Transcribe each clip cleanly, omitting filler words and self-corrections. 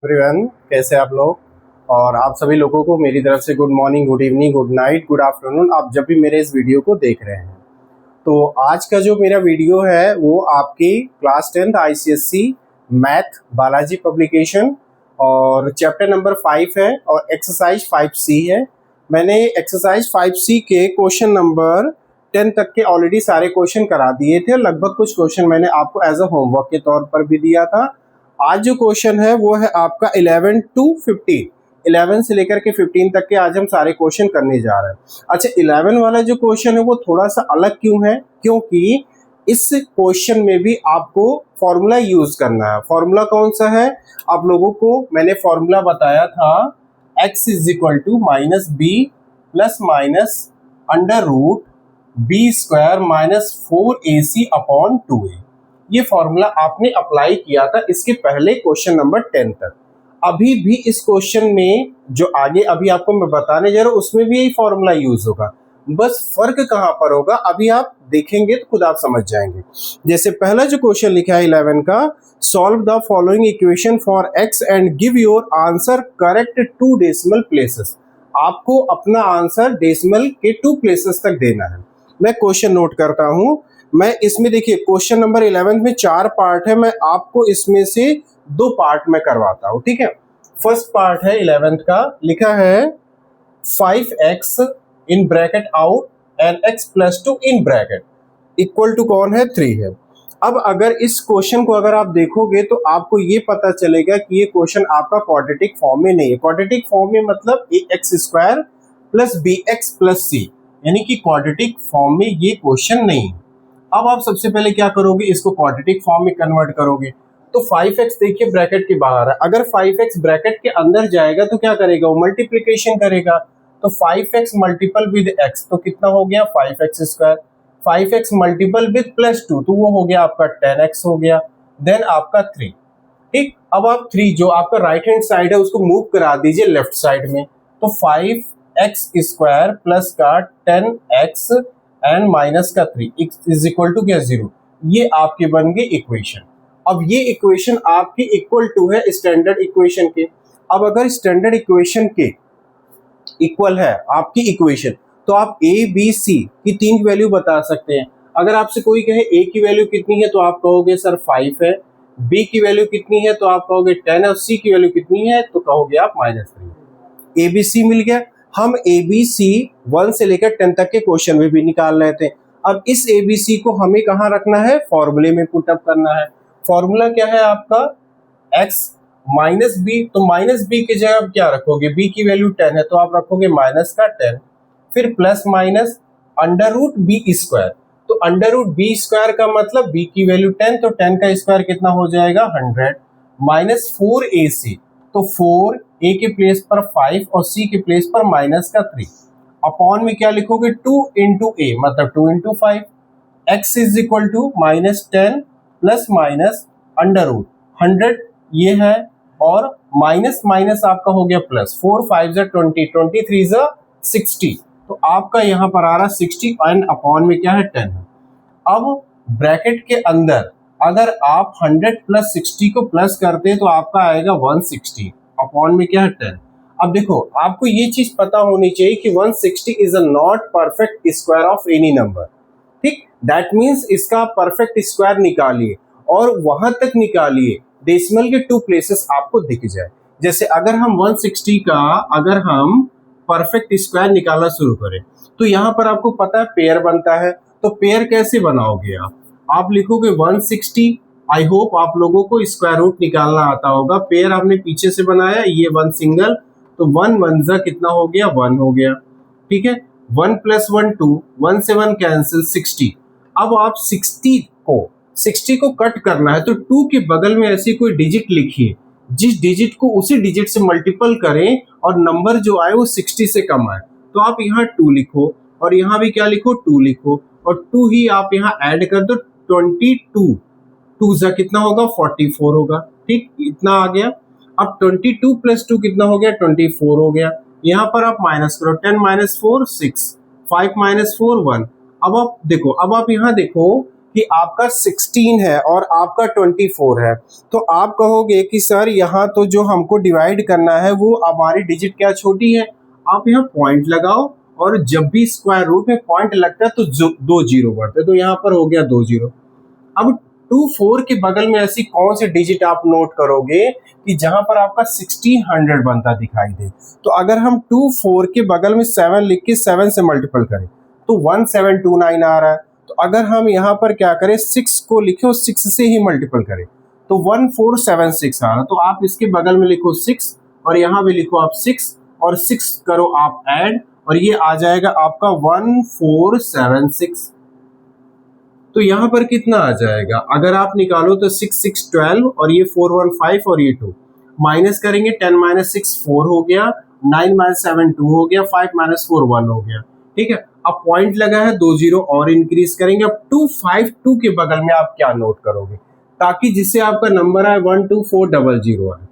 Everyone, कैसे आप लोग। और आप सभी लोगों को मेरी तरफ से good morning, good evening, good night, good afternoon, आप जब भी मेरे इस वीडियो को देख रहे हैं। तो आज का जो मेरा वीडियो है वो आपकी class 10th ICSC math Balaji publication और चैप्टर नंबर 5 है और एक्सरसाइज 5C है। मैंने एक्सरसाइज 5C के क्वेश्चन नंबर 10 तक के ऑलरेडी सारे क्वेश्चन करा दिए थे। लगभग कुछ क्वेश्चन मैंने आपको एज अ होमवर्क के तौर पर भी दिया था। आज जो क्वेश्चन है वो है आपका 11 to 15, 11 से लेकर के 15 तक के आज हम सारे क्वेश्चन करने जा रहे हैं। अच्छा, 11 वाला जो क्वेश्चन है वो थोड़ा सा अलग क्यों है? क्योंकि इस क्वेश्चन में भी आपको फॉर्मूला यूज करना है। फॉर्मूला कौन सा है? आप लोगों को मैंने फॉर्मूला बताया था, x is equal to minus B plus minus under root B square minus 4ac upon 2a। ये फॉर्मूला आपने अप्लाई किया था इसके पहले क्वेश्चन नंबर 10 तक। अभी भी इस क्वेश्चन में जो आगे अभी आपको मैं बताने जा रहा हूं उसमें भी यही फॉर्मूला यूज होगा। बस फर्क कहां पर होगा अभी आप देखेंगे तो खुद आप समझ जाएंगे। जैसे पहला जो क्वेश्चन लिखा है 11 का, solve the following equation for x and give your answer correct 2 decimal places. आपको अपना आंसर डेसिमल के 2 प्लेसेस तक देना है। मैं क्वेश्चन नोट करता हूं। मैं इसमें देखिए क्वेश्चन नंबर 11 में 4 पार्ट है, मैं आपको इसमें से 2 पार्ट में करवाता हूं, ठीक है। फर्स्ट पार्ट है 11th का, लिखा है 5x in bracket out and x plus 2 in bracket equal to कौन है? 3 है। अब अगर इस क्वेश्चन को अगर आप देखोगे तो आपको ये पता चलेगा कि ये क्वेश्चन आपका क्वाड्रेटिक फॉर्म में नहीं है। क्वाड्रेटिक फॉर्म में मतलब X square plus B X plus C, यानी कि क्वाड्रेटिक फॉर्म में ये क्वेश्चन नहीं है। अब आप सबसे पहले क्या करोगे, इसको क्वाड्रेटिक फॉर्म में कन्वर्ट करोगे। तो 5x देखिए ब्रैकेट के बाहर है, अगर 5x ब्रैकेट के अंदर जाएगा तो क्या करेगा? वो मल्टीप्लीकेशन करेगा। तो 5x मल्टीपल विद x तो कितना हो गया? 5x square. 5x multiple with plus 2 तो वो हो गया आपका 10x हो गया। देन आपका 3, ठीक। अब आप 3 जो आपका राइट हैंड साइड है उसको मूव करा दीजिए लेफ्ट साइड में। तो 5x स्क्वायर प्लस का 10x एंड माइनस का 3 इज इक्वल टू क्या? 0। ये आपके बन गए इक्वेशन। अब ये इक्वेशन आपकी इक्वल टू है स्टैंडर्ड इक्वेशन के। अब अगर स्टैंडर्ड इक्वेशन के इक्वल है आपकी इक्वेशन तो आप a b c की 3 वैल्यू बता सकते हैं। अगर आपसे कोई कहे a की वैल्यू कितनी है तो आप कहोगे सर 5 है, b की वैल्यू कितनी है तो आप कहोगे 10 है, और c की वैल्यू कितनी है तो कहोगे आप -3। a b c मिल गया। हम ए बी सी 1 से लेकर 10 तक के क्वेश्चन में भी निकाल रहे थे। अब इस ए बी सी को हमें कहाँ रखना है? फॉर्मूले में पुटअप करना है। फॉर्मूला क्या है आपका? x माइनस बी, तो माइनस बी की जगह क्या रखोगे? b की वैल्यू 10 है तो आप रखोगे माइनस का 10, फिर plus minus under root B square. तो अंडर रूट बी स्क्वायर का मतलब b की वैल्यू 10, तो 10 का स्क्वायर कितना हो जाएगा? 100 माइनस 4ac, तो 4 a के प्लेस पर 5 और c के प्लेस पर माइनस का 3 अपॉन में क्या लिखोगे? 2 इंटू ए मतलब 2 into 5। x is equal to -10 plus minus under root 100 ये है, और माइनस माइनस आपका हो गया प्लस। 4 5 जा 20, 23 जा 60, तो आपका यहाँ पर आ रहा 60 एंड अपॉन में क्या है? 10 है। अब ब्रैकेट के अंदर अगर आप 100 प्लस 60 को प्लस करते तो आपका आएगा 160 अपॉन में क्या है? 10। अब देखो आपको ये चीज पता होनी चाहिए कि 160 is a not perfect square of any number, ठीक। दैट मीन्स इसका परफेक्ट स्क्वायर निकालिए और वहां तक निकालिए डेसिमल के 2 प्लेसेस आपको दिख जाए। जैसे अगर हम 160 का अगर हम परफेक्ट स्क्वायर निकालना शुरू करें तो यहाँ पर आपको पता है पेयर बनता है। तो पेयर कैसे बनाओगे आप लिखोगे 160। आई होप आप लोगों को स्क्वायर रूट निकालना आता होगा। पेयर आपने पीछे से बनाया, ये 1 सिंगल, तो 1 1 जा कितना हो गया? 1 हो गया, ठीक है। 1 प्लस 1 2, 1 से 1 कैंसिल 60। अब आप 60 को कट करना है तो 2 के बगल में ऐसी कोई डिजिट लिखिए, जिस डिजिट को उसी डिजिट से मल्टीपल करें और नंबर जो आए वो 60 से कम आए। तो आप यहाँ 2 लिखो और यहाँ भी क्या लिखो? 2 लिखो, और 2 ही आप यहाँ ऐड कर दो 22। 2 जा कितना होगा? 44 होगा, ठीक। इतना आ गया। अब 22 प्लस 2 कितना हो गया? 24 हो गया। यहाँ पर आप माइनस करो, 10 माइनस 4 6, 5 माइनस 4 1। अब आप देखो, अब आप यहाँ देखो कि आपका 16 है और आपका 24 है, तो आप कहोगे कि सर यहाँ तो जो हमको डिवाइड करना है वो हमारी डिजिट क्या छोटी है। आप यहाँ पॉइंट लगाओ और जब भी स्क्वायर रूट में पॉइंट लगता है तो दो जीरो बढ़ते हैं, तो यहाँ पर हो गया 2 जीरो। अब 24 के बगल में ऐसी कौन सी डिजिट आप नोट करोगे कि जहां पर आपका 1600 बनता दिखाई दे। तो अगर हम 24 के बगल में 7 लिख के 7 से मल्टीपल करें तो 1729 आ रहा है। तो अगर हम यहाँ पर क्या करें, 6 को लिखे और 6 से ही मल्टीपल करें तो 1476 आ रहा है। तो आप इसके बगल में लिखो 6 और यहाँ भी लिखो आप 6 और 6 करो आप ऐड और ये आ जाएगा आपका 1476। तो यहाँ पर कितना आ जाएगा, अगर आप निकालो तो 6 6 12 और ये 4 1 5 और ये 2 माइनस करेंगे 10 - 6 4 हो गया, 9 - 7 2 हो गया, 5 - 4 1 हो गया। ठीक है, अब पॉइंट लगा है 2 जीरो और इंक्रीज करेंगे। अब 252 के बगल में आप क्या नोट करोगे ताकि जिससे आपका नंबर आए 12400 आए।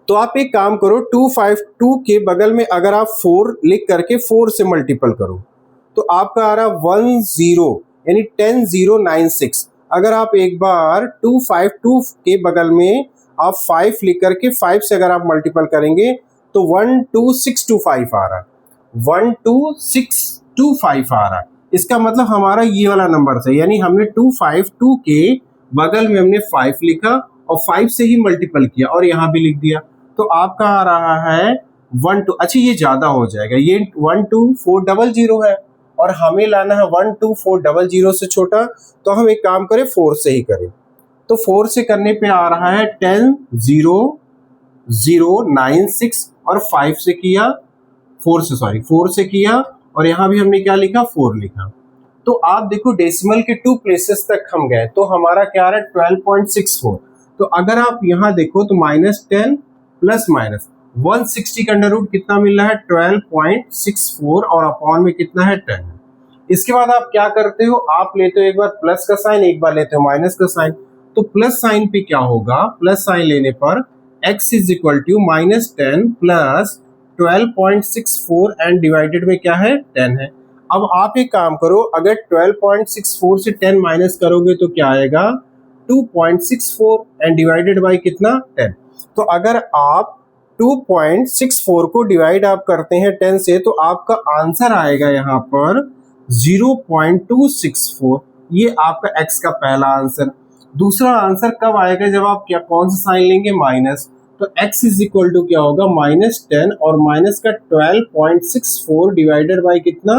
तो आप एक काम करो, 252 के बगल में अगर आप 4 लिख करके 4 से मल्टीपल करो तो आपका आ रहा 10 यानी 10096। अगर आप एक बार 252 के बगल में आप 5 लिख करके 5 से अगर आप मल्टीपल करेंगे तो 12625 आ रहा है, 12625 आ रहा है। इसका मतलब हमारा ये वाला नंबर था, यानी हमने 252 के बगल में हमने 5 लिखा और 5 से ही मल्टीपल किया और यहाँ भी लिख दिया। तो आपका आ रहा है 12। अच्छा ये ज्यादा हो जाएगा, ये 12400 है और हमें लाना है 12400 से छोटा। तो हम एक काम करें 4 से ही करें, तो 4 से करने पे आ रहा है 10096 और 5 से किया 4 से किया और यहाँ भी हमने क्या लिखा 4 लिखा। तो आप देखो डेसिमल के 2 प्लेसेस तक हम गए तो हमारा क्या आ रहा है 12.64। तो अगर आप यहाँ देखो तो -10 प्लस माइनस 160 का अंडर रूट कितना मिल रहा है 12.64 और अपॉन में कितना है 10 है। इसके बाद आप क्या करते हो, आप लेते हो एक बार प्लस का साइन, एक बार लेते हो माइनस का साइन। तो प्लस साइन पे क्या होगा, प्लस साइन लेने पर x is equal to -10 plus 12.64 and divided में क्या है 10 है। अब आप एक काम करो, अगर 12.64 से 10 माइनस करोगे तो क्या आएगा 2.64 एंड डिवाइडेड बाय कितना 10। तो अगर आप 2.64 को डिवाइड आप करते हैं 10 से तो आपका आंसर आएगा यहाँ पर 0.264। ये आपका x का पहला आंसर। दूसरा आंसर कब आएगा, जब आप क्या कौन सा साइन लेंगे माइनस। तो x इज इक्वल टू क्या होगा -10 और माइनस का 12.64 डिवाइडेड बाय कितना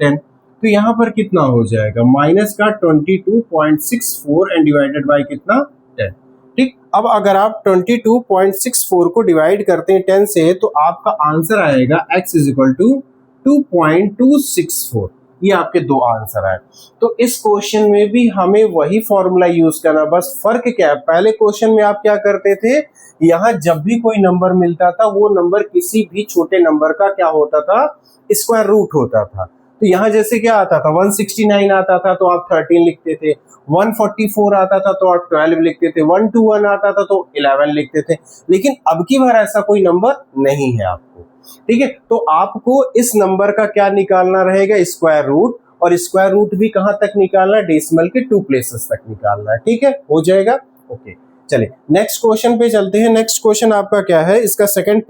10। तो यहाँ पर कितना हो जाएगा माइनस का 22.64 एंड डिवाइडेड बाय कितना 10। ठीक, अब अगर आप 22.64 को डिवाइड करते हैं 10 से तो आपका आंसर आएगा x इज इक्वल टू 2.264। ये आपके दो आंसर आए। तो इस क्वेश्चन में भी हमें वही फॉर्मूला यूज करना, बस फर्क क्या है, पहले क्वेश्चन में आप क्या करते थे, यहाँ जब भी कोई नंबर मिलता था वो नंबर किसी भी छोटे नंबर का क्या होता था स्क्वायर रूट होता था। तो यहाँ जैसे क्या आता था 169 आता था तो आप 13 लिखते थे, 144 आता था तो आप 12 लिखते थे, 121 आता था तो 11 लिखते थे। लेकिन अब की बार ऐसा कोई नंबर नहीं है आपको। ठीक है, तो आपको इस नंबर का क्या निकालना रहेगा स्क्वायर रूट, और स्क्वायर रूट भी कहां तक निकालना है डेसिमल के 2 प्लेसेस तक निकालना है। ठीक है, हो जाएगा। ओके चलिए नेक्स्ट क्वेश्चन पे चलते हैं। नेक्स्ट क्वेश्चन आपका क्या है, इसका सेकंड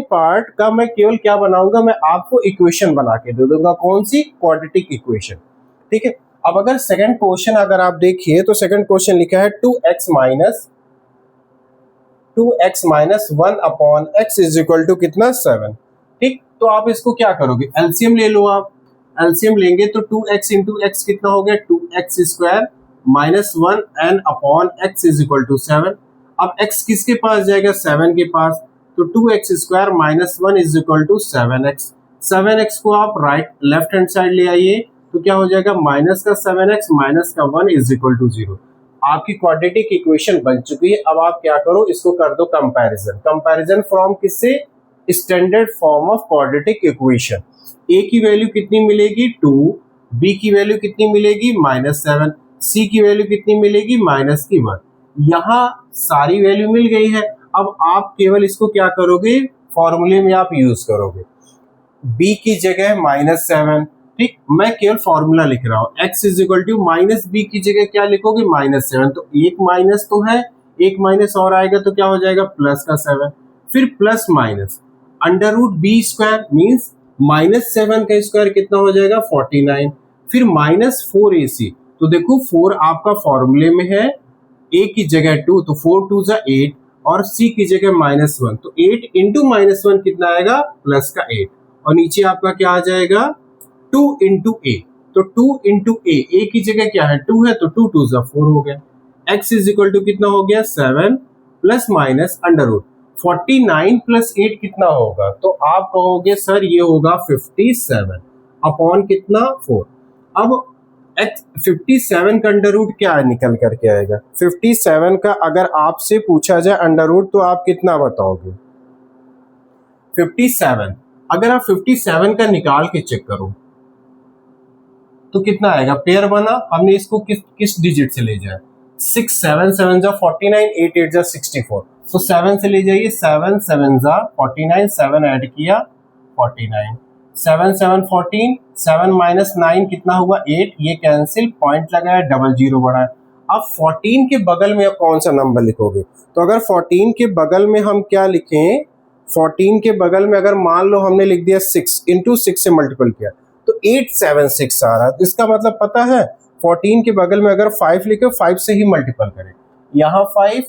पार्ट का मैं केवल क्या बनाऊंगा, मैं आपको इक्वेशन बना के दे दूंगा। कौन सी, क्वाड्रेटिक इक्वेशन। ठीक है, अब अगर सेकंड क्वेश्चन अगर आप देखिए तो सेकंड क्वेश्चन लिखा है 2x minus 1 upon x is equal to कितना 7। ठीक, तो आप इसको क्या करोगे, एलसीएम ले लो। आप एलसीएम लेंगे तो 2x इंटू एक्स कितना हो गया 2x square minus 1 and upon x is equal to 7। अब x किसके पास जाएगा 7 के पास, तो 2x square minus 1 is equal to 7x। 7x को आप राइट लेफ्ट हैंड साइड ले आइए तो क्या हो जाएगा माइनस का 7x माइनस का 1 इज इक्वल टू 0। आपकी क्वाड्रेटिक इक्वेशन बन चुकी है। अब आप क्या करो, इसको कर दो कंपैरिजन फ्रॉम किससे, standard form of quadratic equation. a की वैल्यू कितनी मिलेगी 2, b की वैल्यू कितनी मिलेगी -7, c की वैल्यू कितनी मिलेगी -1। यहाँ सारी वैल्यू मिल गई है। अब आप केवल इसको क्या करोगे, फॉर्मूले में आप यूज करोगे। b की जगह -7, ठीक, मैं केवल फॉर्मूला लिख रहा हूं। x is equal to minus B की जगह क्या लिखोगे, -7। तो एक माइनस तो है, एक माइनस और आएगा तो क्या हो जाएगा, प्लस का 7। फिर plus minus under root B square means -7 का स्क्वायर कितना हो जाएगा, 49। फिर -4ac, तो देखो 4 आपका फॉर्मूले में है, a की जगह 2 तो 4 2 जा 8 और c की जगह -1 तो 8 इंटू -1 कितना आएगा, प्लस का 8 और नीचे आपका क्या आ जाएगा, 2 इंटू ए। तो 2 इंटू ए की जगह क्या है, 2 है तो 2 2 जा 4 हो गया। x इज इक्वल टू कितना हो गया, 7 plus minus under root 49 plus 8 कितना होगा, तो आप कहोगे सर ये होगा 57 अपॉन कितना 4। अब x 57 का अंडर रूट क्या निकल करके आएगा, 57 का अगर आपसे पूछा जाए अंडर रूट तो आप कितना बताओगे, 57 अगर आप 57 का निकाल के चेक करो तो कितना आएगा, पेयर बना, हमने इसको किस डिजिट से ले जाए, 6 7 7 जा 49, 8 8 जा 64, तो 7 से ले जाइए, 7 7 जा 49, 7 ऐड किया 49, 7 7 14, 7 माइनस 9 कितना हुआ 8, ये कैंसिल, पॉइंट लगाया, डबल जीरो बढ़ाया। अब 14 के बगल में अब कौन सा नंबर लिखोगे, तो अगर 14 के बगल में हम क्या लिखें, 14 के बगल में अगर मान लो हमने लिख दिया 6 इंटू 6 से मल्टीपल किया तो 876 आ रहा है। तो इसका मतलब पता है 14 के बगल में अगर 5 लिखे 5 से ही मल्टीपल करें, यहाँ 5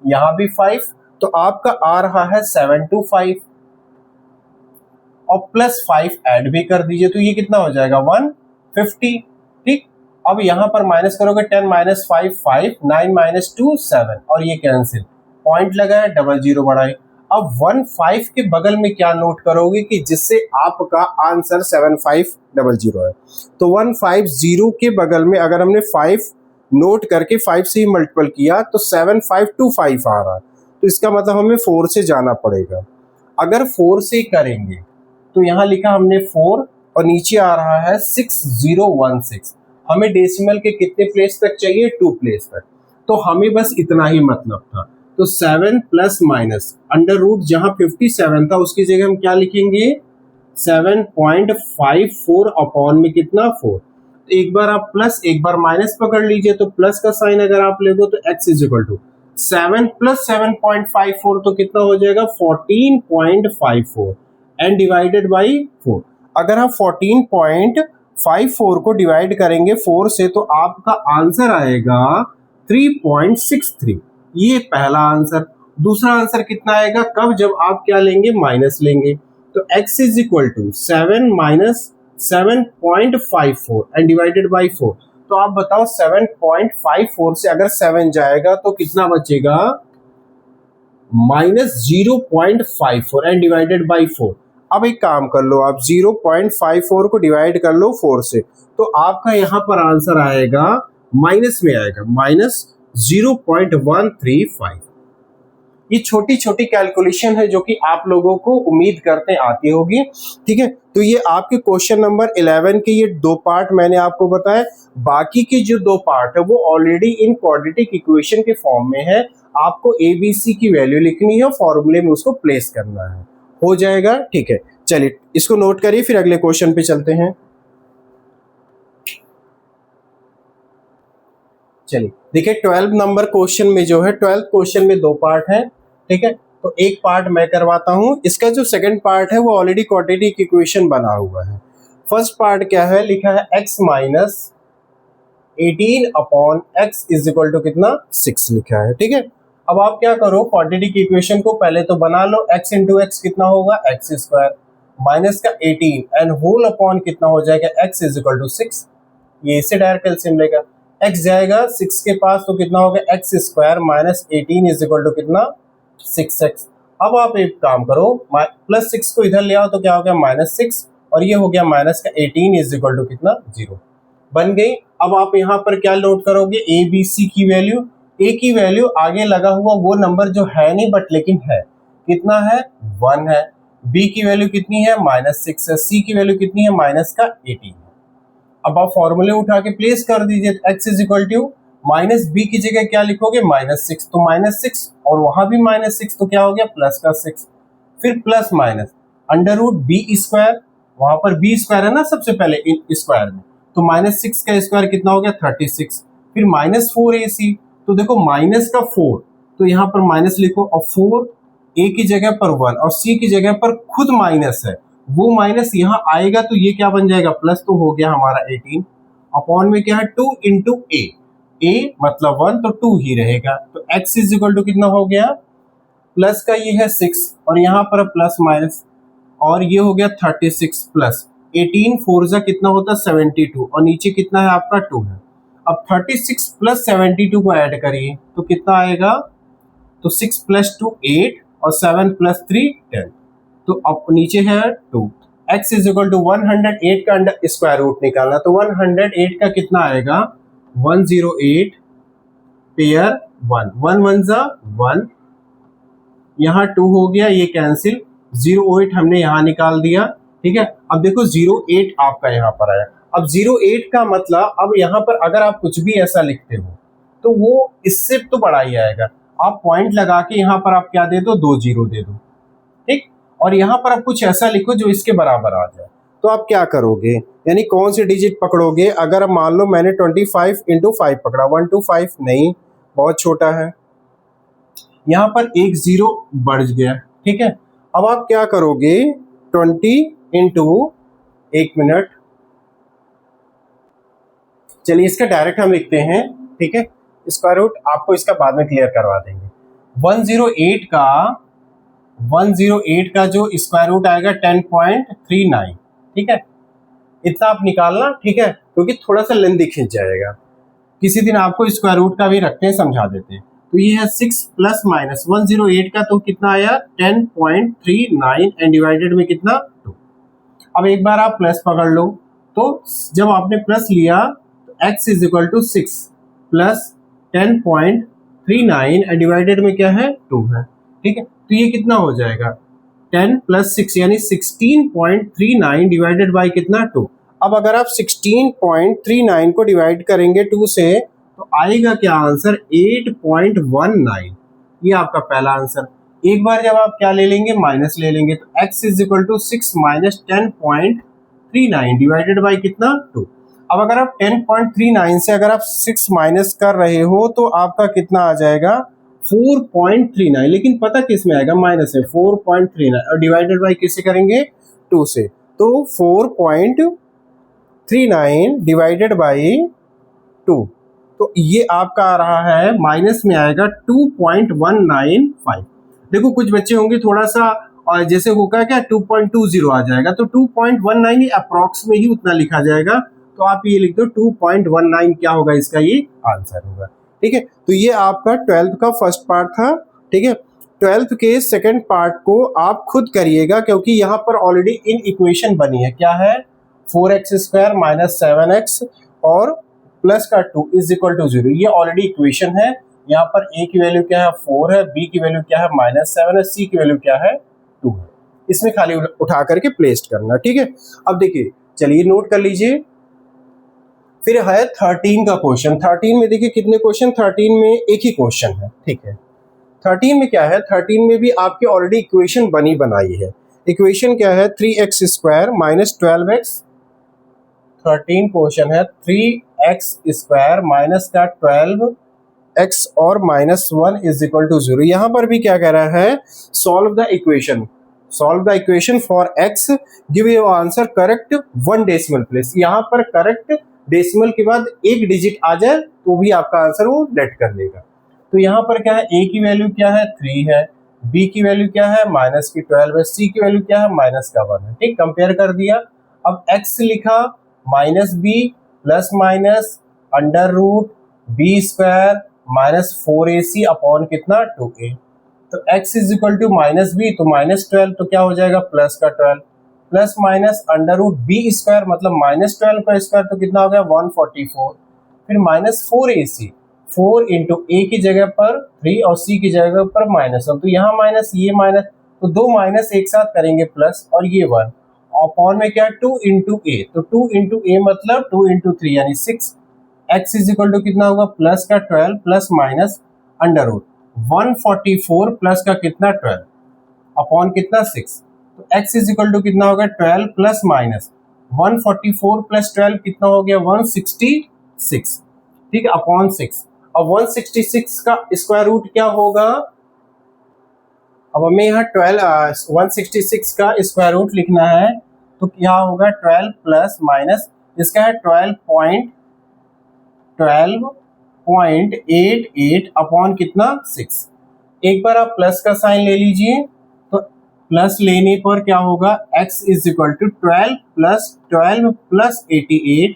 यहाँ भी 5 तो आपका आ रहा है 725 और प्लस 5 ऐड भी कर दीजिए तो ये कितना हो जाएगा 150। ठीक, अब यहाँ पर माइनस करोगे 10 माइनस 5 5, 9 माइनस 2 7 और ये कैंसिल, पॉइंट लगाया, डबल जीरो बढ़ाए। अब 15 के बगल में क्या नोट करोगे कि जिससे आपका आंसर 7500 है, तो 150 के बगल में अगर हमने 5 नोट करके 5 से ही मल्टीपल किया तो 7525 आ रहा है। तो इसका मतलब हमें 4 से जाना पड़ेगा। अगर 4 से करेंगे तो यहाँ लिखा हमने 4 और नीचे आ रहा है 6016, हमें डेसिमल के कितने प्लेस तक चाहिए, 2 प्लेस तक, तो हमें बस इतना ही मतलब था। तो 7 प्लस माइनस अंडर रूट जहां 57 था उसकी जगह हम क्या लिखेंगे, 7.54 अपॉन में कितना 4। तो एक बार आप प्लस एक बार माइनस पकड़ लीजिए, तो प्लस का साइन अगर आप लेगो तो x is equal to 7 plus 7.54 तो कितना हो जाएगा 14.54 एंड डिवाइडेड बाई 4। अगर आप 14.54 को डिवाइड करेंगे 4 से तो आपका आंसर आएगा 3.63। ये पहला आंसर। दूसरा आंसर कितना आएगा, कब, जब आप क्या लेंगे, माइनस लेंगे। तो x is equal to 7 minus 7.54 and divided by 4। तो आप बताओ 7.54 से अगर 7 जाएगा तो कितना बचेगा, -0.54 एंड डिवाइडेड बाई 4। अब एक काम कर लो, आप 0.54 को डिवाइड कर लो 4 से, तो आपका यहाँ पर आंसर आएगा, माइनस में आएगा -0.135। ये छोटी छोटी कैलकुलेशन है जो कि आप लोगों को उम्मीद करते आती होगी। ठीक है, तो ये आपके क्वेश्चन नंबर 11 के ये 2 पार्ट मैंने आपको बताया। बाकी के जो 2 पार्ट है वो ऑलरेडी इन क्वाड्रेटिक इक्वेशन के फॉर्म में है। आपको ABC की वैल्यू लिखनी है, फॉर्मूले में उसको प्लेस करना है, हो जाएगा। ठीक है, चलिए इसको नोट करिए, फिर अगले क्वेश्चन पे चलते हैं। चलिए देखिए 12 नंबर क्वेश्चन में जो है, 12th क्वेश्चन में 2 पार्ट है। ठीक है, तो एक पार्ट मैं करवाता हूं, इसका जो सेकंड पार्ट है वो ऑलरेडी क्वाड्रेटिक इक्वेशन बना हुआ है। फर्स्ट पार्ट क्या है, लिखा है x minus 18 upon x is equal to कितना 6 लिखा है। ठीक है, अब आप क्या करो, क्वाड्रेटिक इक्वेशन को पहले तो बना लो, x इंटू एक्स कितना होगा x स्क्वायर माइनस का 18 एंड होल अपॉन कितना हो जाएगा x इज इक्वल टू 6। ये इससे डायरेक्ट एलसीएम लेगा, x जाएगा 6 के पास तो कितना होगा x square minus 18 is equal to कितना 6x। अब आप एक काम करो, प्लस 6 को इधर ले आओ तो क्या हो गया -6 और ये हो गया माइनस का 18 इज इक्वल टू कितना 0 बन गई। अब आप यहाँ पर क्या नोट करोगे, ए बी सी की वैल्यू, ए की वैल्यू आगे लगा हुआ वो नंबर जो है नहीं बट लेकिन है, कितना है 1 है। बी की वैल्यू कितनी है -6 है। सी की वैल्यू कितनी है माइनस का 18। अब आप फॉर्मूले उठा के प्लेस कर दीजिए, x is equal to minus B की जगह क्या लिखोगे -6, तो -6 और वहां भी -6 तो क्या हो गया प्लस का 6, फिर plus minus under root B square वहां पर बी स्क्वायर है ना सबसे पहले इन स्क्वायर में, तो -6 का स्क्वायर कितना हो गया 36, फिर -4ac, तो देखो माइनस का 4, तो यहाँ पर माइनस लिखो, और 4 ए की जगह पर 1 और सी की जगह पर खुद माइनस है, वो माइनस यहाँ आएगा तो ये क्या बन जाएगा प्लस, तो हो गया हमारा 18 अपॉन में क्या है 2 इंटू ए मतलब 1 तो 2 ही रहेगा, तो x इज इक्वल टू कितना हो गया, प्लस का ये है 6 और यहाँ पर प्लस माइनस, और ये हो गया 36 प्लस 18 4 जा कितना होता है 72, और नीचे कितना है आपका 2 है। अब 36 प्लस 72 को ऐड करिए तो कितना आएगा, तो 6 प्लस 2 8 और 7 प्लस 3 10, तो अब नीचे है 2। x इज इक्वल टू 108 का अंडर स्क्वायर रूट निकालना, तो 108 का कितना आएगा 108 पेयर 1 1 1 जा 1, यहाँ 2 हो गया, ये कैंसिल, 08 हमने यहाँ निकाल दिया, ठीक है। अब देखो 08 आपका यहाँ पर आया, अब 08 का मतलब अब यहाँ पर अगर आप कुछ भी ऐसा लिखते हो तो वो इससे तो बड़ा ही आएगा, आप पॉइंट लगा के यहाँ पर आप क्या दे दो 2 0 दे दो, ठीक, और यहाँ पर आप कुछ ऐसा लिखो जो इसके बराबर आ जाए, तो आप क्या करोगे, यानी कौन सी डिजिट पकड़ोगे। अगर मान लो मैंने 25 इंटू 5 पकड़ा, 1 2 5 नहीं, बहुत छोटा है, यहाँ पर एक 0 बढ़ गया, ठीक है। अब आप क्या करोगे 20 इंटू 1 मिनट, चलिए इसका डायरेक्ट हम लिखते हैं, ठीक है, स्क्वायर रूट आपको इसका बाद में क्लियर करवा देंगे। 108 का जो स्क्वायर रूट आएगा 10.39, ठीक है, इतना आप निकालना, ठीक है, क्योंकि थोड़ा सा लेंथी खिंच जाएगा, किसी दिन आपको स्क्वायर रूट का भी रखते हैं, समझा देते हैं। तो ये है 6 प्लस माइनस 108 का तो कितना आया 10.39 एंड डिवाइडेड में कितना 2। अब एक बार आप प्लस पकड़ लो, तो जब आपने प्लस लिया तो x is equal to 6 plus 10.39 and divided में क्या है 2 है, ठीक है, तो ये कितना हो जाएगा 10 प्लस 6 यानी 16.39 डिवाइडेड बाई कितना 2। अब अगर आप 16.39 को डिवाइड करेंगे 2 से तो आएगा क्या आंसर 8.19, ये आपका पहला आंसर। एक बार जब आप क्या ले लेंगे माइनस ले लेंगे, तो x is equal to 6 minus 10.39 divided by कितना 2। अब अगर आप 10.39 से अगर आप 6 माइनस कर रहे हो तो आपका कितना आ जाएगा 4.39, लेकिन पता किस में आएगा माइनस है 4.39 और डिवाइडेड बाई किससे करेंगे 2 से, तो 4.39 डिवाइडेड बाई 2, तो ये आपका आ रहा है माइनस में आएगा 2.195। देखो कुछ बच्चे होंगे थोड़ा सा और जैसे होगा क्या 2.20 आ जाएगा, तो 2.19 ही अप्रॉक्स में ही उतना लिखा जाएगा, तो आप ये लिख दो 2.19 क्या होगा इसका ये आंसर होगा, ठीक है। तो ये आपका 12th का फर्स्ट पार्ट था, ठीक है। 12th के सेकंड पार्ट को आप खुद करिएगा, क्योंकि यहाँ पर ऑलरेडी इन इक्वेशन बनी है, क्या है 4x² माइनस 7x और प्लस का 2 इज इक्वल टू 0, ये ऑलरेडी इक्वेशन है। यहाँ पर a की वैल्यू क्या है 4 है, b की वैल्यू क्या है -7 है, c की वैल्यू क्या है 2 है, इसमें खाली उठा करके प्लेस करना, ठीक है। अब देखिए चलिए नोट कर लीजिए, फिर है 13 का क्वेश्चन। 13 में देखिए कितने क्वेश्चन, 13 में एक ही क्वेश्चन है, ठीक है। 13 में क्या है, 13 में भी आपकी ऑलरेडी इक्वेशन बनी बनाई है। इक्वेशन क्या है 3x² माइनस 12x, 13 क्वेश्चन है 3x² माइनस का 12x और -1 इज इक्वल टू 0। यहाँ पर भी क्या कह रहा है solve the equation for x, give your answer correct 1 decimal place. यहाँ पर करेक्ट डेसिमल के बाद एक डिजिट आ जाए तो भी आपका आंसर वो लेट कर देगा। तो यहाँ पर क्या है a की वैल्यू क्या है 3 है, b की वैल्यू क्या है -12 है, c की वैल्यू क्या है -1 है, ठीक, कंपेयर कर दिया। अब x लिखा -b plus minus under root b² -4ac upon कितना 2a, तो x is equal to -b तो -12 तो क्या हो जाएगा प्लस का 12 plus minus under root b² मतलब -12 का स्क्वायर तो कितना हो गया 144, फिर -4ac 4 इंटू a की जगह पर 3 और c की जगह पर -1, तो यहाँ माइनस ये माइनस, तो दो माइनस एक साथ करेंगे प्लस और ये 1 अपॉन में क्या 2 इंटू a, तो 2 इंटू a मतलब 2 इंटू 3 यानी 6, x इज इक्वल टू कितना होगा प्लस का 12 plus minus under root 144 plus का कितना 12 अपॉन कितना 6, तो x इज इक्वल टू कितना होगा 12 प्लस माइनस 144 प्लस 12 कितना हो गया 166, ठीक है, अपॉन 6। अब 166 का स्क्वायर रूट क्या होगा, अब हमें यहाँ 166 का स्क्वायर रूट लिखना है, तो क्या होगा 12 प्लस माइनस इसका है 12.88 अपॉन कितना 6। एक बार आप प्लस का साइन ले लीजिए, तो प्लस लेने पर क्या होगा x is equal to 12 plus 88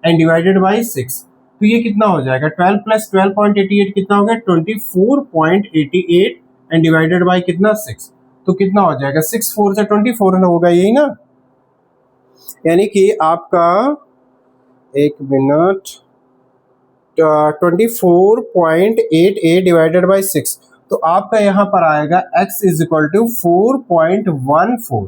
and divided by 6। तो ये कितना हो जाएगा 12 प्लस 12.88 कितना हो गया 24.88 एंड डिवाइडेड बाई कितना 6। तो कितना हो जाएगा 6 4 से 24 होगा, यही ना, यानी कि आपका एक मिनट 24.88 डिवाइडेड बाई 6, तो आपका यहां पर आएगा x इज इक्वल टू 4.14,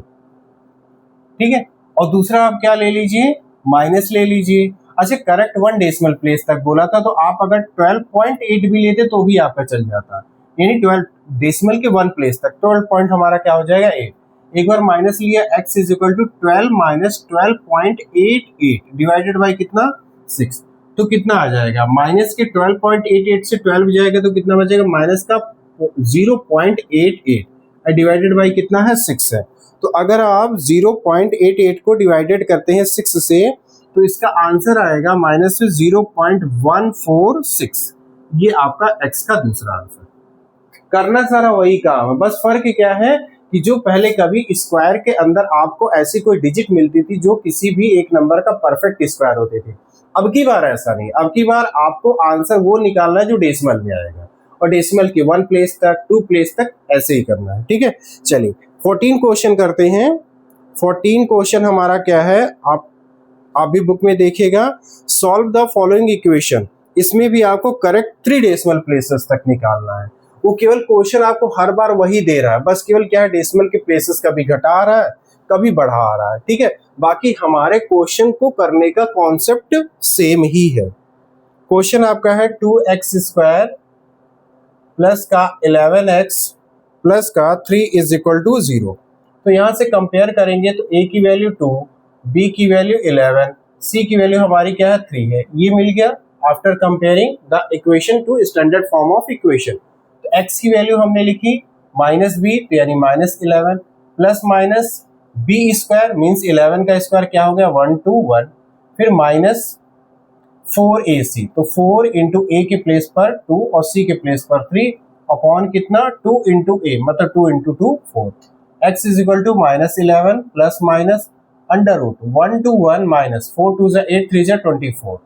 ठीक है। और दूसरा आप क्या ले लीजिए माइनस ले लीजिए। अच्छा करेक्ट 1 डेसिमल प्लेस तक बोला था, तो आप अगर 12.8 भी लेते तो भी आपका चल जाता, यानी 12 डेसिमल के 1 प्लेस तक 12 पॉइंट हमारा क्या हो जाएगा 8। एक बार माइनस लिया x is equal to 12 minus 12.88 divided by कितना 6, तो कितना आ जाएगा माइनस के 12.88 से 12 जाएगा तो कितना बचेगा माइनस का 0.88 डिवाइडेड बाई कितना है 6 है। तो अगर आप 0.88 को डिवाइडेड करते हैं 6 से, तो इसका आंसर आएगा माइनस 0.146। ये आपका x का दूसरा आंसर। करना सारा वही काम है, बस फर्क क्या है कि जो पहले कभी स्क्वायर के अंदर आपको ऐसी कोई डिजिट मिलती थी जो किसी भी एक नंबर का परफेक्ट स्क्वायर होते थे, अब की बार ऐसा नहीं। अब की बार आपको आंसर वो निकालना है जो डेसिमल में आएगा, और डेसिमल के 1 प्लेस तक 2 प्लेस तक ऐसे ही करना है, ठीक है। चलिए 14 क्वेश्चन करते हैं। 14 क्वेश्चन हमारा क्या है, आप भी बुक में देखिएगा। सॉल्व द फॉलोइंग इक्वेशन, इसमें भी आपको करेक्ट 3 डेसिमल प्लेसेस तक निकालना है। वो केवल क्वेश्चन आपको हर बार वही दे रहा है, बस केवल क्या है डेसिमल के प्लेसेस कभी घटा रहा है कभी बढ़ा रहा है, ठीक है। बाकी हमारे क्वेश्चन को करने का कॉन्सेप्ट सेम ही है। क्वेश्चन आपका है 2x स्क्वायर प्लस का 11x प्लस का 3 इज इक्वल टू 0। तो यहां से कंपेयर करेंगे तो a की वैल्यू 2, b की वैल्यू 11, c की वैल्यू हमारी क्या है 3 है, ये मिल गया after comparing the equation to standard form of equation. तो x की वैल्यू हमने लिखी माइनस बी, तो यानी minus 11 plus minus B square means 11 का स्क्वायर क्या हो गया 121, फिर माइनस 4ac, तो 4 इंटू ए के प्लेस पर 2 और c के प्लेस पर 3 अपॉन कितना 2 इंटू ए, मतलब 2 into 2 4। x is equal to minus 11 plus minus under root 1 to 1 minus 4 2 8 3 24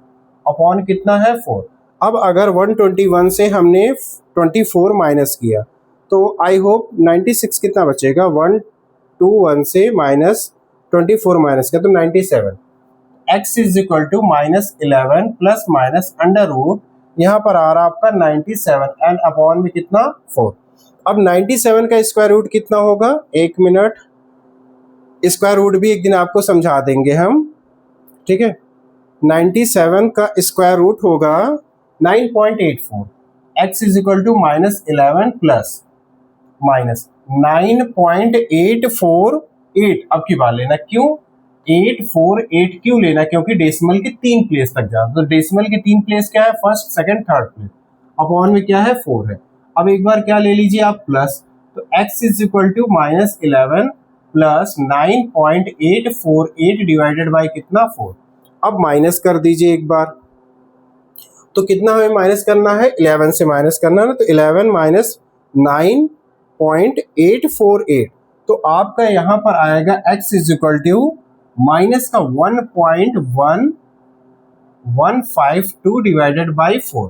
upon कितना है 4। अब अगर 121 से हमने 24 माइनस किया तो आई होप 96 कितना बचेगा, 121 से माइनस 24 माइनस किया तो 97। x is equal to minus 11 plus minus under root, यहाँ पर आ रहा आपका 97 एंड अपॉन में कितना 4। अब 97 का स्क्वायर रूट कितना होगा, एक मिनट, स्क्वायर रूट भी एक दिन आपको समझा देंगे हम, ठीक है। 97 का स्क्वायर रूट होगा 9.84, x is equal to minus 11 plus minus 9.848। अब की बात लेना, क्यों 848 क्यों लेना, क्योंकि डेसिमल के 3 प्लेस तक जाना, तो डेसिमल के 3 प्लेस क्या है first second third place, upon में क्या है 4 है। अब एक बार क्या ले लीजिए आप प्लस, तो x is equal to minus 11 plus 9.848 divided by कितना 4। अब माइनस कर दीजिए एक बार, तो कितना हमें माइनस करना है 11 से माइनस करना है, तो 11 माइनस 9.848, तो आपका यहाँ पर आएगा x is equal to minus का 1.1152 डिवाइडेड बाई 4,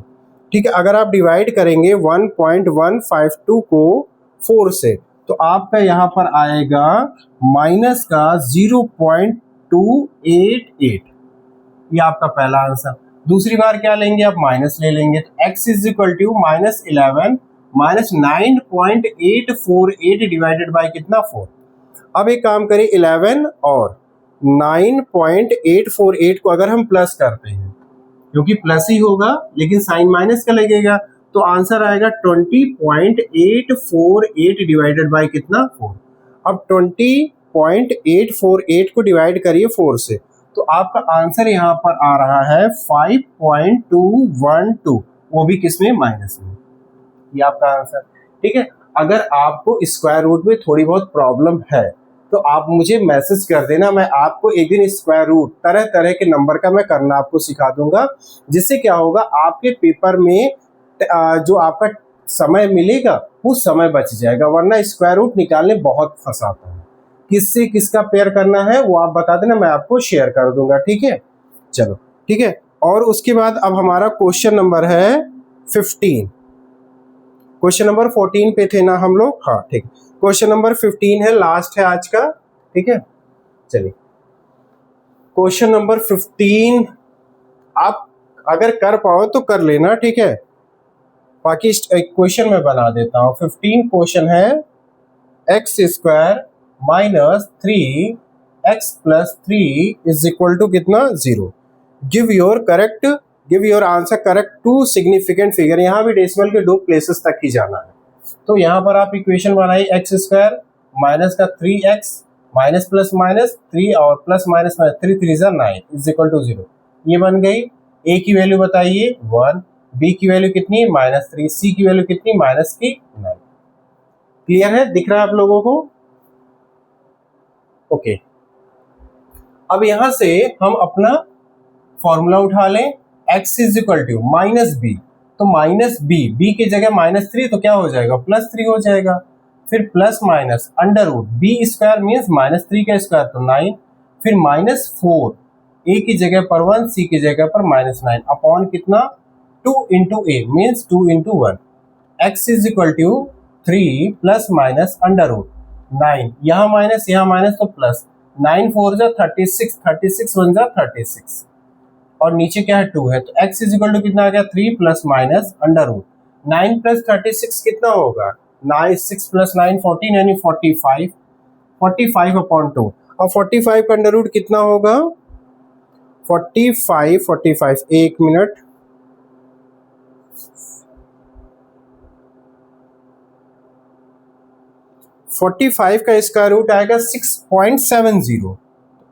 ठीक है। अगर आप डिवाइड करेंगे 1.152 को 4 से, तो आपका यहाँ पर आएगा माइनस का 0.288, ये आपका पहला आंसर। दूसरी बार क्या लेंगे आप माइनस ले लेंगे, तो x is equal to minus 11 minus 9.848 divided by कितना 4। अब एक काम करें 11 और 9.848 को अगर हम प्लस करते हैं, क्योंकि प्लस ही होगा लेकिन साइन माइनस का लगेगा, तो आंसर आएगा 20.848 डिवाइडेड बाई कितना 4। अब 20 0.848 को डिवाइड करिए 4 से, तो आपका आंसर यहाँ पर आ रहा है 5.212, वो भी किसमें, माइनस में। ये आपका आंसर, ठीक है। अगर आपको स्क्वायर रूट में थोड़ी बहुत प्रॉब्लम है तो आप मुझे मैसेज कर देना, मैं आपको एक दिन स्क्वायर रूट तरह तरह के नंबर का मैं करना आपको सिखा दूंगा, जिससे क्या होगा आपके पेपर में जो आपका समय मिलेगा वो समय बच जाएगा, वरना स्क्वायर रूट निकालने बहुत फंसाता है। किससे किसका पेयर करना है वो आप बता देना, मैं आपको शेयर कर दूंगा, ठीक है। चलो ठीक है, और उसके बाद अब हमारा क्वेश्चन नंबर है 15। क्वेश्चन नंबर 14 पे थे ना हम लोग, हाँ ठीक। क्वेश्चन नंबर 15 है, लास्ट है आज का, ठीक है। चलिए क्वेश्चन नंबर 15 आप अगर कर पाओ तो कर लेना, ठीक है। बाकी एक क्वेश्चन मैं बना देता हूँ। 15 क्वेश्चन है X square minus 3x plus 3 is equal to कितना, 0। Give your answer correct to significant figure. यहाँ भी डेसिमल के 2 प्लेसेस तक ही जाना है। तो यहाँ पर आप इक्वेशन बनाइए, एक्स स्क्वायर माइनस का 3x माइनस प्लस माइनस 3 और plus minus 3 3 9 is equal to 0। ये बन गई। a की वैल्यू बताइए 1, b की वैल्यू कितनी, -3, c की वैल्यू कितनी, -9। क्लियर है, दिख रहा है आप लोगों को? ओके। अब यहां से हम अपना फॉर्मूला उठा लें, x is equal to minus B, तो माइनस बी की जगह -3 तो क्या हो जाएगा, +3 हो जाएगा। फिर plus minus under root B square means -3 का स्क्वायर तो 9, फिर -4 a की जगह पर 1, c की जगह पर -9 अपॉन कितना, 2 into A means 2 into 1। X is equal to 3 plus minus under root 9, यहाँ माइनस तो प्लस, 9 4 जा 36, 36 1 जा 36 और नीचे क्या है 2 है, तो x इज इक्वल टू कितना आ गया, 3 plus minus under root 9 plus 36 कितना होगा, 9 6 प्लस 9 14 यानी 45 अपॉन 2। और 45 का अंडर रूट कितना होगा, 45 एक मिनट, 45 का स्क्वायर रूट आएगा 6.70।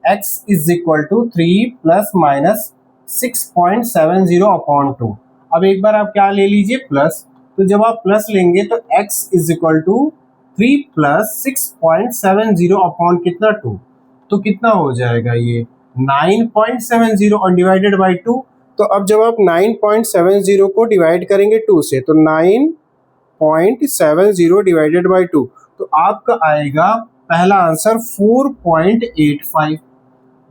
x is equal to 3 plus minus 6.70 upon 2। अब एक बार आप क्या ले लीजिए, प्लस, तो जब आप प्लस लेंगे तो x is equal to 3 plus 6.70 upon कितना 2, तो कितना हो जाएगा ये 9.70 और डिवाइडेड बाई 2। तो अब जब आप 9.70 को डिवाइड करेंगे 2 से तो 9.70 डिवाइडेड बाई 2, तो आपका आएगा पहला आंसर 4.85।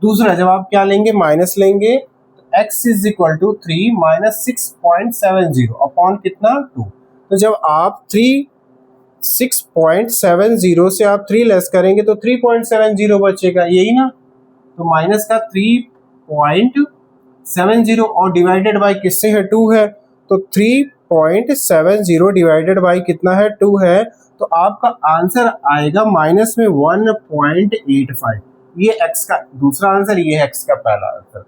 दूसरा जब आप क्या लेंगे, माइनस लेंगे, तो x is equal to 3 minus 6.70 upon कितना 2। तो जब आप 6.70 से आप 3 लेस करेंगे तो 3.70 बचेगा, यही ना। तो माइनस का 3.70 और डिवाइडेड बाई किससे है, 2 है, तो 3.70 डिवाइडेड बाई कितना है, 2 है, तो आपका आंसर आएगा माइनस में 1.85। ये x का दूसरा आंसर, ये x का पहला आंसर।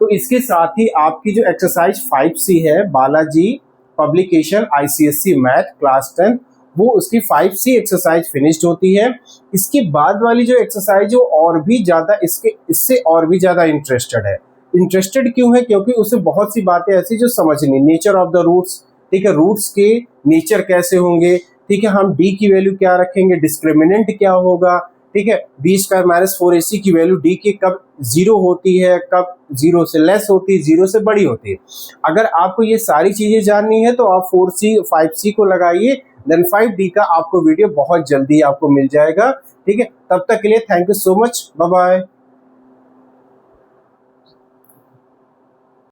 तो इसके साथ ही आपकी जो एक्सरसाइज 5C है, Balaji publication ICSE math class 10, वो उसकी 5C एक्सरसाइज फिनिश्ड होती है। इसके बाद वाली जो एक्सरसाइज वो और भी ज़्यादा इससे और भी ज़्यादा इंटरेस्टेड क्यों है, क्योंकि उसे बहुत सी बातें ऐसी जो समझनी, नेचर ऑफ द रूट्स, ठीक है, रूट्स के नेचर कैसे होंगे, ठीक है, हम d की वैल्यू क्या रखेंगे, डिस्क्रिमिनेंट क्या होगा, ठीक है, b स्क्वायर माइनस 4ac की वैल्यू d की कब 0 होती है, कब 0 से लेस होती है, 0 से बड़ी होती है। अगर आपको ये सारी चीजें जाननी है तो आप 4C 5C को लगाइए, देन 5D का आपको वीडियो बहुत जल्दी आपको मिल जाएगा, ठीक है। तब तक के लिए thank you so much, bye bye.